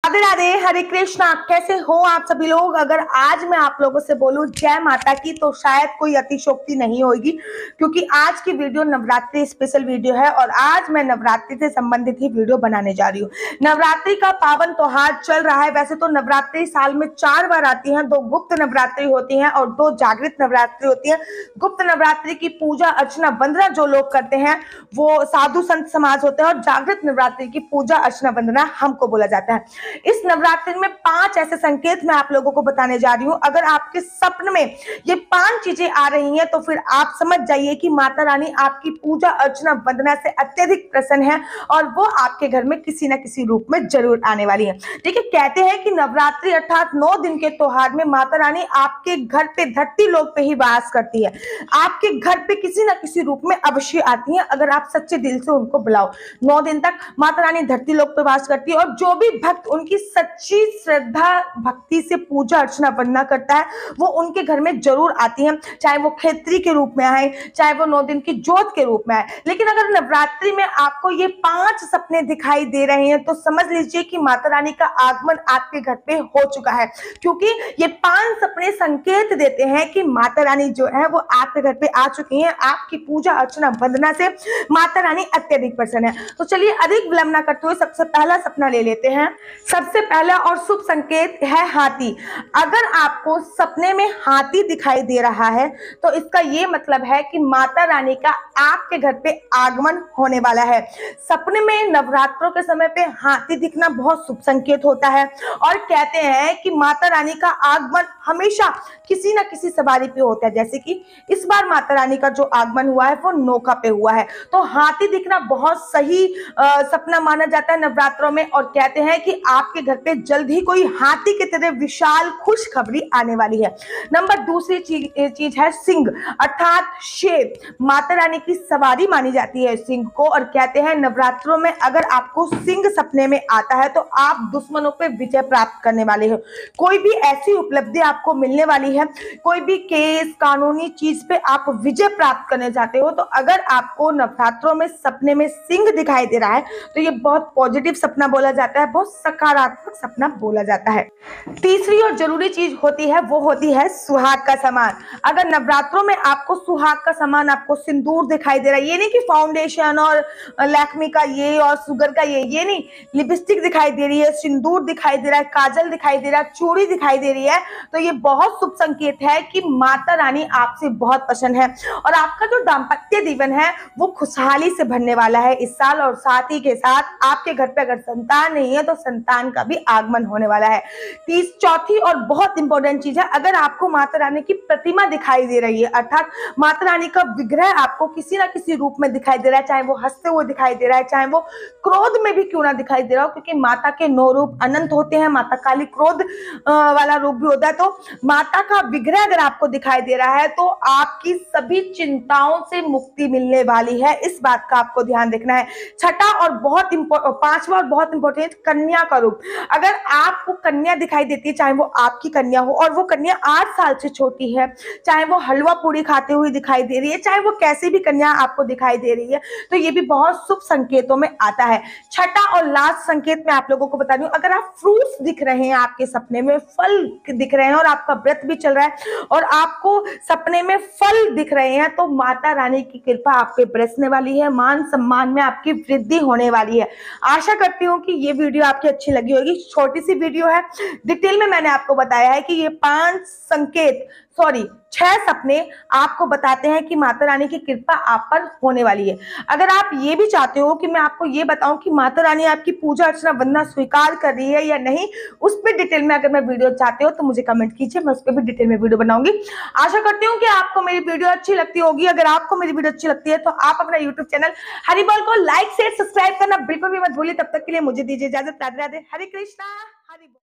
राधे राधे, हरे कृष्णा। कैसे हो आप सभी लोग। अगर आज मैं आप लोगों से बोलूं जय माता की तो शायद कोई अतिशोक्ति नहीं होगी, क्योंकि आज की वीडियो नवरात्रि स्पेशल वीडियो है और आज मैं नवरात्रि से संबंधित ही वीडियो बनाने जा रही हूँ। नवरात्रि का पावन त्योहार चल रहा है। वैसे तो नवरात्रि साल में 4 बार आती है, 2 गुप्त नवरात्रि होती है और 2 जागृत नवरात्रि होती है। गुप्त नवरात्रि की पूजा अर्चना वंदना जो लोग करते हैं वो साधु संत समाज होते हैं और जागृत नवरात्रि की पूजा अर्चना वंदना हमको बोला जाता है। इस नवरात्रि में 5 ऐसे संकेत मैं आप लोगों को बताने जा रही हूं। अगर आपके सपन में ये 5 चीजें आ रही हैं तो फिर आप समझ जाइए कि माता रानी आपकी पूजा अर्चना वंदना से अत्यधिक प्रसन्न है और वो आपके घर में किसी ना किसी रूप में जरूर आने वाली है। देखिए, कहते हैं कि नवरात्रि अर्थात 9 दिन के त्योहार में माता रानी आपके घर पे धरती लोक पे ही वास करती है। आपके घर पे किसी ना किसी रूप में अवश्य आती है अगर आप सच्चे दिल से उनको बुलाओ। 9 दिन तक माता रानी धरती लोक पे वास करती है और जो भी भक्त उनकी सच्ची श्रद्धा भक्ति से पूजा अर्चना वंदना करता है वो उनके घर में जरूर आती है, चाहे वो खेत्री के रूप में आए, चाहे वो 9 दिन की जोत के रूप में आए। लेकिन अगर नवरात्रि में आपको ये 5 सपने दिखाई दे रहे हैं तो समझ लीजिए कि माता रानी का आगमन आपके घर पे हो चुका है, क्योंकि ये 5 सपने संकेत देते हैं कि माता रानी जो है वो आपके घर पे आ चुकी हैं। आपकी पूजा अर्चना वंदना से माता रानी अत्यधिक प्रसन्न है। तो चलिए अधिक विलंब न करते हुए सबसे पहला सपना ले लेते हैं। सबसे पहला और शुभ संकेत है हाथी। अगर आपको सपने में हाथी दिखाई दे रहा है तो इसका ये मतलब है कि माता रानी का आपके घर पे आगमन होने वाला है। सपने में नवरात्रों के समय पे हाथी दिखना बहुत शुभ संकेत होता है और कहते हैं कि माता रानी का आगमन हमेशा किसी न किसी सवारी पे होता है। जैसे कि इस बार माता रानी का जो आगमन हुआ है वो नौका पे हुआ है, तो हाथी दिखना बहुत सही सपना माना जाता है नवरात्रों में। और कहते हैं कि आपके घर पे जल्द ही कोई हाथी की तरह विशाल खुशखबरी आने वाली है। नंबर दूसरी चीज है सिंह अर्थात शेर। माता रानी की सवारी मानी जाती है सिंह को और कहते हैं नवरात्रों में अगर आपको सिंह सपने में आता है तो आप दुश्मनों पे विजय प्राप्त करने वाले हो। कोई भी ऐसी उपलब्धि आपको मिलने वाली है, कोई भी केस कानूनी चीज पे आप विजय प्राप्त करने जाते हो। तो अगर आपको नवरात्रों में सपने में सिंह दिखाई दे रहा है तो ये बहुत पॉजिटिव सपना बोला जाता है, बहुत सकारात्मक सपना बोला जाता है। तीसरी और जरूरी चीज होती है वो होती है सुहाग का सामान। अगर नवरात्रों में आपको सुहाग का सामान, आपको सिंदूर दिखाई दे रहा है, ये नहीं कि फाउंडेशन और लैक्मी का ये और सुगर का ये नहीं, लिपस्टिक दिखाई दे रही है, सिंदूर दिखाई दे रहा है, काजल दिखाई दे रहा है, चूड़ी दिखाई दे रही है, तो ये बहुत शुभ संकेत है कि माता रानी आपसे बहुत प्रसन्न है और आपका जो दाम्पत्य जीवन है वो खुशहाली से भरने वाला है इस साल। और साथ ही के साथ आपके घर पे अगर संतान नहीं है तो संतान का भी आगमन होने वाला है। चौथी और बहुत इंपॉर्टेंट चीज है, अगर आपको माता रानी की प्रतिमा दिखाई दे रही है अर्थात माता रानी का विग्रह आपको किसी ना किसी रूप में दिखाई दे रहा है, चाहे वो हंसते हुए दिखाई दे रहा है, चाहे वो क्रोध में भी क्यों ना दिखाई दे रहा हो, क्योंकि माता के 9 रूप अनंत होते हैं। माता काली क्रोध वाला रूप भी होता है। तो माता का विग्रह अगर आपको दिखाई दे रहा है तो आपकी सभी चिंताओं से मुक्ति मिलने वाली है, इस बात का आपको ध्यान रखना है। छठा और पांचवा और बहुत इंपॉर्टेंट, कन्या का रूप। अगर आपको कन्या दिखाई देती है, चाहे वो आपकी कन्या हो और वो कन्या 8 साल से छोटी है, चाहे वो हलवा पूरी खाते हुए दिखाई दे रही है, चाहे वो कैसी भी कन्या आपको दिखाई दे रही है, तो ये भी बहुत शुभ संकेतों में आता है। छठा और लास्ट संकेत मैं आप लोगों को बता दूं, अगर आप फ्रूट्स दिख रहे हैं आपके सपने में, फल दिख रहे हैं और आपका व्रत भी चल रहा है और आपको सपने में फल दिख रहे हैं तो माता रानी की कृपा आप पे बरसने वाली है, मान सम्मान में आपकी वृद्धि होने वाली है। आशा करती हूँ कि ये वीडियो आपकी अच्छी लगी होगी। छोटी सी वीडियो है, डिटेल में मैंने आपको बताया है कि ये 6 सपने आपको बताते हैं कि माता रानी की कृपा आप पर होने वाली है। अगर आप ये भी चाहते हो कि मैं आपको ये बताऊं कि माता रानी आपकी पूजा अर्चना वंदना स्वीकार कर रही है या नहीं, उस पर डिटेल में अगर मैं वीडियो चाहते हो तो मुझे कमेंट कीजिए, मैं उस पर भी डिटेल में वीडियो बनाऊंगी। आशा करती हूँ कि आपको मेरी वीडियो अच्छी लगती होगी। अगर आपको मेरी वीडियो अच्छी लगती है तो आप अपना यूट्यूब चैनल हरिबोल को लाइक शेयर सब्सक्राइब करना बिल्कुल भी मत भूलिए। तब तक के लिए मुझे दीजिए इजाजत। राधे राधे, हरे कृष्णा।